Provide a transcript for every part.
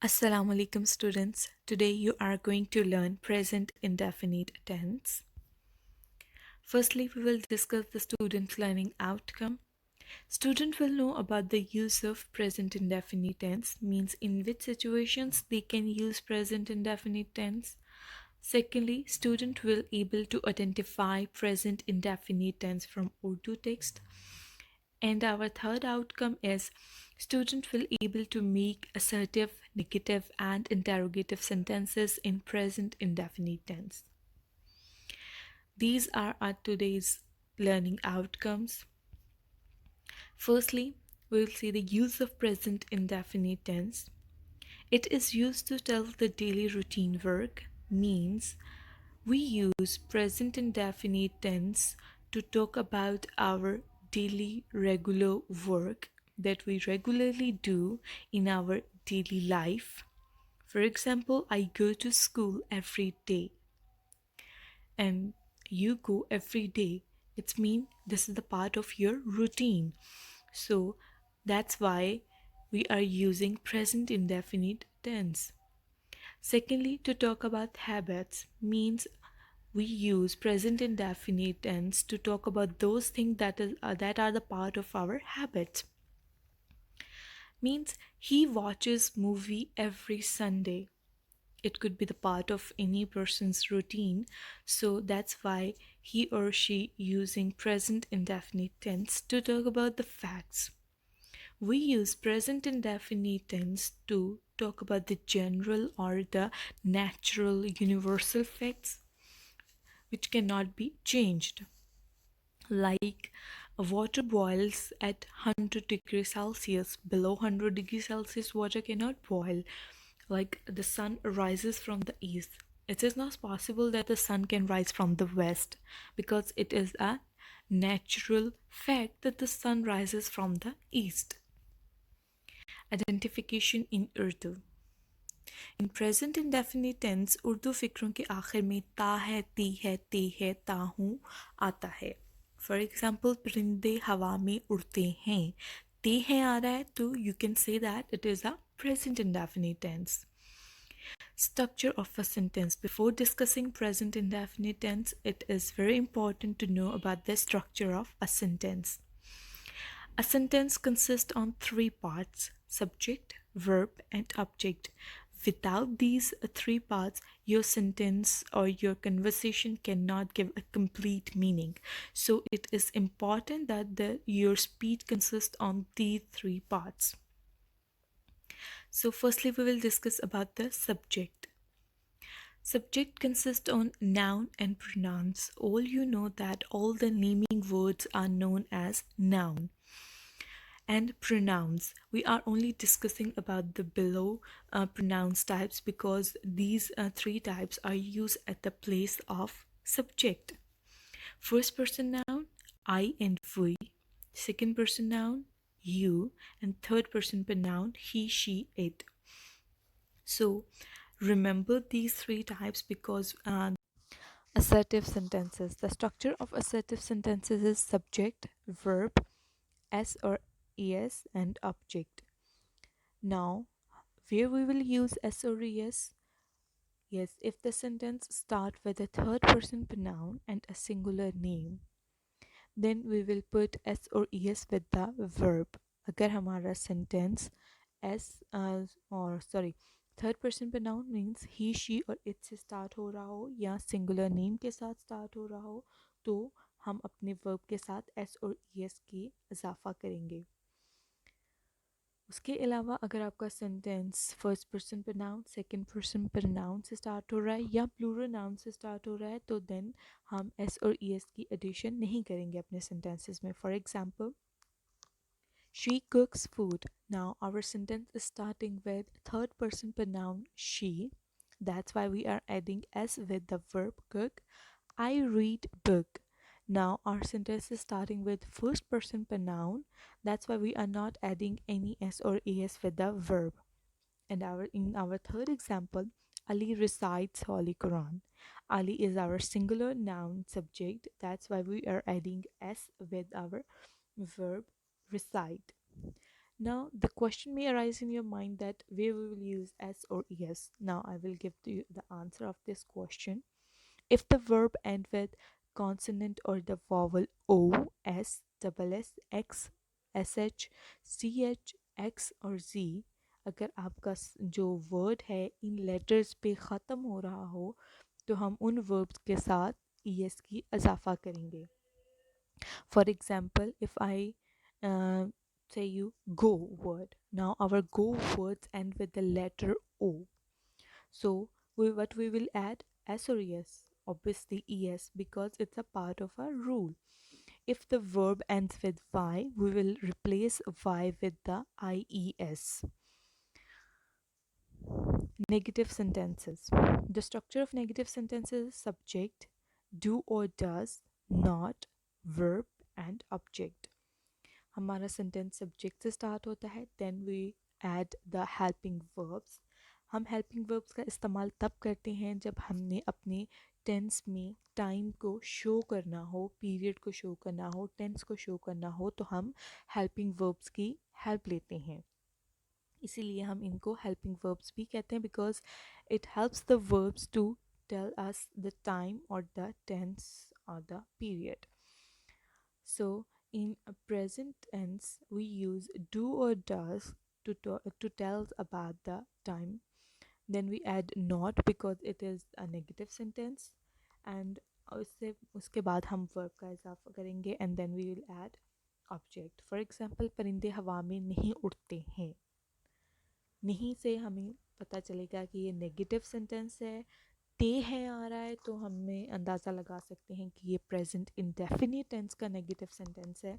Assalamu alaikum students. Today you are going to learn present indefinite tense. Firstly, we will discuss the student learning outcome. Student will know about the use of present indefinite tense, means in which situations they can use present indefinite tense. Secondly, student will able to identify present indefinite tense from Urdu text. And our third outcome is student will able to make assertive, negative and interrogative sentences in present indefinite tense. These are our today's learning outcomes. Firstly, we will see the use of present indefinite tense. It is used to tell the daily routine work, means we use present indefinite tense to talk about our daily regular work that we regularly do in our daily life. For example, I go to school every day and you go every day. It's mean this is the part of your routine. So that's why we are using present indefinite tense. Secondly, to talk about habits means we use present indefinite tense to talk about those things that are the part of our habits. Means he watches movie every Sunday. It could be the part of any person's routine, so that's why he or she using present indefinite tense to talk about the facts. We use present indefinite tense to talk about the general or the natural universal facts which cannot be changed. Like water boils at 100 degrees Celsius. Below 100 degrees Celsius, water cannot boil. Like the sun rises from the east. It is not possible that the sun can rise from the west because it is a natural fact that the sun rises from the east. Identification in Urdu. In present indefinite tense, Urdu फिक्रों के आखिर में ता है, ती है, ते है, ता हूँ आता है. फॉर एग्जाम्पल परिंदे हवा में उड़ते हैं. ते हैं आ रहा है तो you can say that it is a present indefinite tense. Structure of a sentence. Before discussing present indefinite tense, it is very important to know about the structure of a sentence. A sentence consists on three parts: subject, verb, and object. Without these three parts, your sentence or your conversation cannot give a complete meaning. So it is important that your speech consists on these three parts. So firstly, we will discuss about the subject. Subject consists on noun and pronouns. All you know that all the naming words are known as noun. And pronouns, we are only discussing about the below pronouns types because these three types are used at the place of subject. First person noun, I and we. Second person noun, you. And third person pronoun, he, she, it. So remember these three types because assertive sentences. The structure of assertive sentences is subject, verb, s or es, and object. Now, where we will use s or es? Yes, if the sentence start with a third person pronoun and a singular name, then we will put s or es with the verb. अगर हमारा sentence s or sorry third person pronoun means he she और it से start हो रहा हो या singular name के साथ start हो रहा हो तो हम अपने verb के साथ s और es की इजाफा करेंगे. उसके अलावा अगर आपका sentence first person pronoun second person pronoun से स्टार्ट हो रहा है या प्लूरल नाउन से स्टार्ट हो रहा है तो देन हम एस और ई एस की एडिशन नहीं करेंगे अपने सेंटेंसेस में. For example, she cooks food. Now our sentence is starting with third person pronoun she. That's why we are adding s with the verb cook. I read book. Now our sentence is starting with first person pronoun. That's why we are not adding any s or es with the verb. And in our third example, Ali recites Holy Quran. Ali is our singular noun subject. That's why we are adding s with our verb recite. Now, the question may arise in your mind that where we will use s or es. Now, I will give you the answer of this question. If the verb end with consonant or the vowel o, s, double s, x, sh, ch, x और z, अगर आपका जो word है इन letters पे ख़त्म हो रहा हो तो हम उन वर्ब्स के साथ es की इजाफा करेंगे. For example, if I say you go word, now our go words end with the letter O. So what we will add, S or ES? Obviously ES, because it's a part of our rule. If the verb ends with Y, we will replace Y with the IES. Negative sentences. The structure of negative sentences is subject, do or does, not, verb and object. हमारा sentence subject से start होता है, then we add the helping verbs. हम helping verbs का इस्तेमाल तब करते हैं जब हमने अपने टेंस में टाइम को शो करना हो, पीरियड को शो करना हो, टेंस को शो करना हो, तो हम हेल्पिंग वर्ब्स की हेल्प लेते हैं. इसीलिए हम इनको हेल्पिंग वर्ब्स भी कहते हैं, because it helps the verbs to tell us the time और द टेंस और the period. So in a present tense, we use do or does to tell about the time. Then we add not because it is a negative sentence, and उसके बाद हम verb का इजाफा करेंगे, and then we will add object. For example, परिंदे हवा में नहीं उड़ते हैं. नहीं से हमें पता चलेगा कि ये नेगेटिव सेंटेंस है. ते है आ रहा है तो हमें अंदाज़ा लगा सकते हैं कि ये प्रेजेंट इंडेफिनिट टेंस का नेगेटिव सेंटेंस है.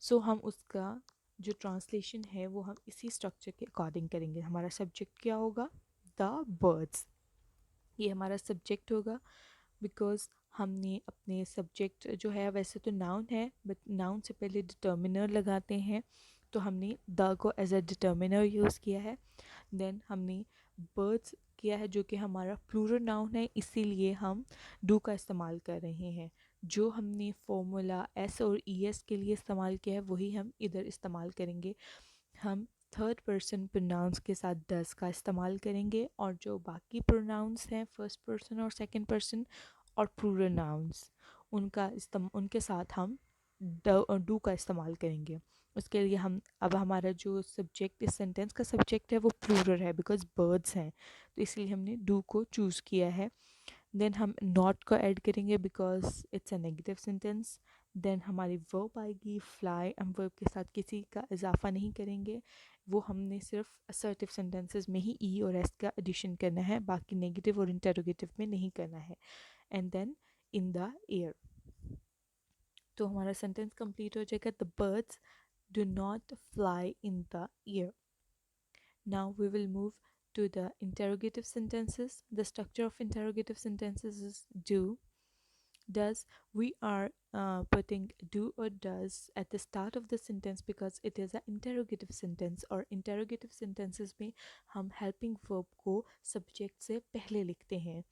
सो हम उसका जो ट्रांसलेशन है वो हम इसी स्ट्रक्चर के अकॉर्डिंग करेंगे. हमारा सब्जेक्ट क्या होगा? The birds. ये हमारा सब्जेक्ट होगा, बिकॉज हमने अपने सब्जेक्ट जो है वैसे तो नाउन है, बट नाउन से पहले डिटर्मिनर लगाते हैं, तो हमने द को एज अ डिटर्मिनर यूज़ किया है. देन हमने बर्ड्स किया है जो कि हमारा प्लूरल नाउन है, इसीलिए हम डू का इस्तेमाल कर रहे हैं. जो हमने फॉर्मूला एस और ई एस के लिए इस्तेमाल किया है वही हम इधर इस्तेमाल करेंगे. हम थर्ड पर्सन प्रोनाउंस के साथ डस का इस्तेमाल करेंगे, और जो बाकी प्रोनाउंस हैं फर्स्ट पर्सन और सेकंड पर्सन और प्लूरल नाउंस, उनके साथ हम डू का इस्तेमाल करेंगे. उसके लिए हम अब हमारा जो सब्जेक्ट इस सेंटेंस का सब्जेक्ट है वो प्लूरल है, बिकॉज बर्ड्स हैं, तो इसलिए हमने डू को चूज़ किया है. देन हम नॉट को ऐड करेंगे because it's a negative sentence. Then हमारी वर्ब आएगी फ्लाई. हम वर्ब के साथ किसी का इजाफा नहीं करेंगे, वो हमने सिर्फ असर्टिव सेंटेंसेस में ही ई और एस का एडिशन करना है, बाकी नेगेटिव और इंटरोगेटिव में नहीं करना है. And then in the air. तो हमारा सेंटेंस कंप्लीट हो जाएगा. The birds do not fly in the air. Now we will move to the interrogative sentences. The structure of interrogative sentences is do, does. We are putting do or does at the start of the sentence because it is an interrogative sentence, और interrogative sentences में हम helping verb को subject से पहले लिखते हैं,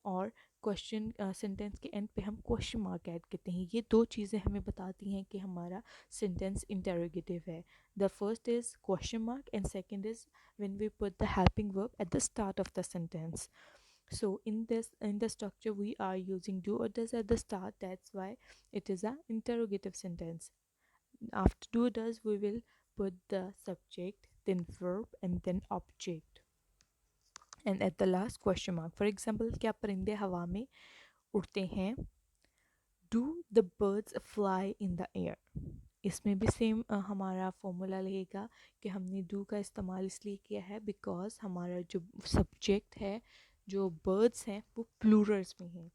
और question sentence के एंड पे हम क्वेश्चन मार्क ऐड करते हैं. ये दो चीज़ें हमें बताती हैं कि हमारा सेंटेंस इंटरोगेटिव है. The first is question mark and second is when we put the helping verb at the start of the sentence. So in the structure we are using do or does at the start. That's why it is a interrogative sentence. After do or does we will put the subject, then verb and then object, and at the last question mark. For example, क्या परिंदे हवा में उड़ते हैं? Do the birds fly in the air? इसमें भी same हमारा formula रहेगा कि हमने डू का इस्तेमाल इसलिए किया है बिकॉज हमारा जो सब्जेक्ट है, जो बर्ड्स हैं, वो प्लूरल्स में हैं.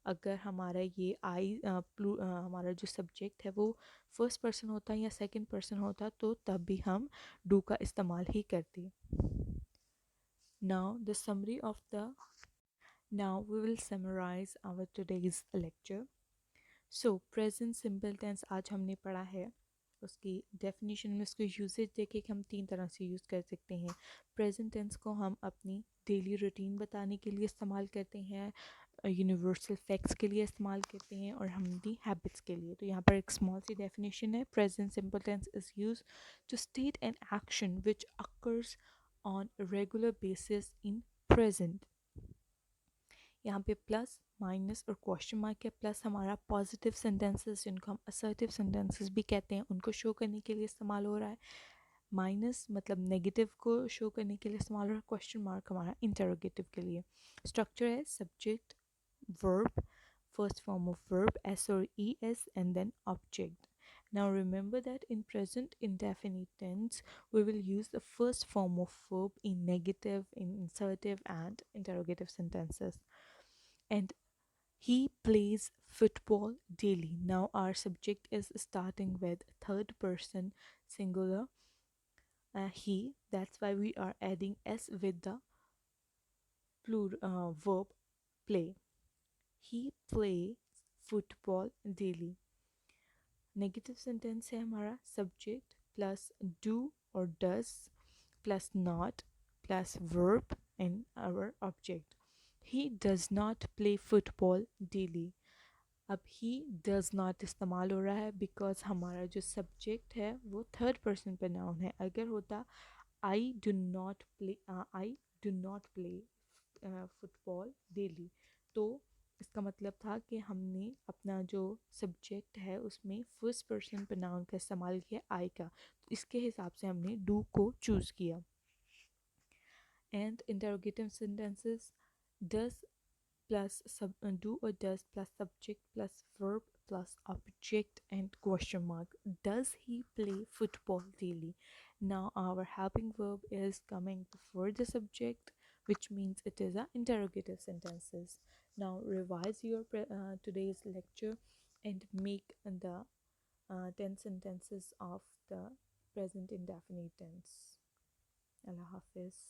अगर हमारा ये हमारा जो सब्जेक्ट है वो फर्स्ट पर्सन होता या सेकंड पर्सन होता तो तब भी हम डू का इस्तेमाल ही करते. Now the summary of the Now we will summarize our today's lecture. So present simple tense आज हमने पढ़ा है. उसकी डेफिनेशन में उसको यूसेज देखे कि हम तीन तरह से यूज़ कर सकते हैं. प्रेजेंट टेंस को हम अपनी डेली रूटीन बताने के लिए इस्तेमाल करते हैं. यूनिवर्सल फैक्ट्स के लिए इस्तेमाल करते हैं और हमने हैबिट्स के लिए। तो यहाँ पर एक स्मॉल सी डेफिनेशन है, present simple tense is use to state an action which occurs on regular basis in present. यहाँ पे प्लस माइनस और क्वेश्चन मार्क है। प्लस हमारा पॉजिटिव सेंटेंसेस जिनको हम असर्टिव सेंटेंसेस भी कहते हैं उनको शो करने के लिए इस्तेमाल हो रहा है। माइनस मतलब नेगेटिव को शो करने के लिए इस्तेमाल हो रहा है। क्वेश्चन मार्क हमारा इंटरोगेटिव के लिए। स्ट्रक्चर है subject, verb, first form of verb s or es, and then object. Now remember that in present indefinite tense we will use the first form of verb in negative, in assertive and interrogative sentences. And he plays football daily. Now our subject is starting with third person singular, he. That's why we are adding s with the verb play. He plays football daily. Negative sentence है हमारा subject plus do और does plus not plus verb and our object. He does not play football daily. अब he does not इस्तेमाल हो रहा है because हमारा जो सब्जेक्ट है वो थर्ड पर्सन प्रोनाउन है। अगर होता I do not play, I do not play football daily, तो इसका मतलब था कि हमने अपना जो सब्जेक्ट है उसमें फर्स्ट पर्सन प्रोनाउन का इस्तेमाल किया आई का, तो इसके हिसाब से हमने डू को चूज़ किया। And interrogative sentences does plus do or does plus subject plus verb plus object and question mark. Does he play football daily? Now our helping verb is coming before the subject, which means it is a interrogative sentences. Now revise your today's lecture and make the 10 sentences of the present indefinite tense. Allah Hafiz.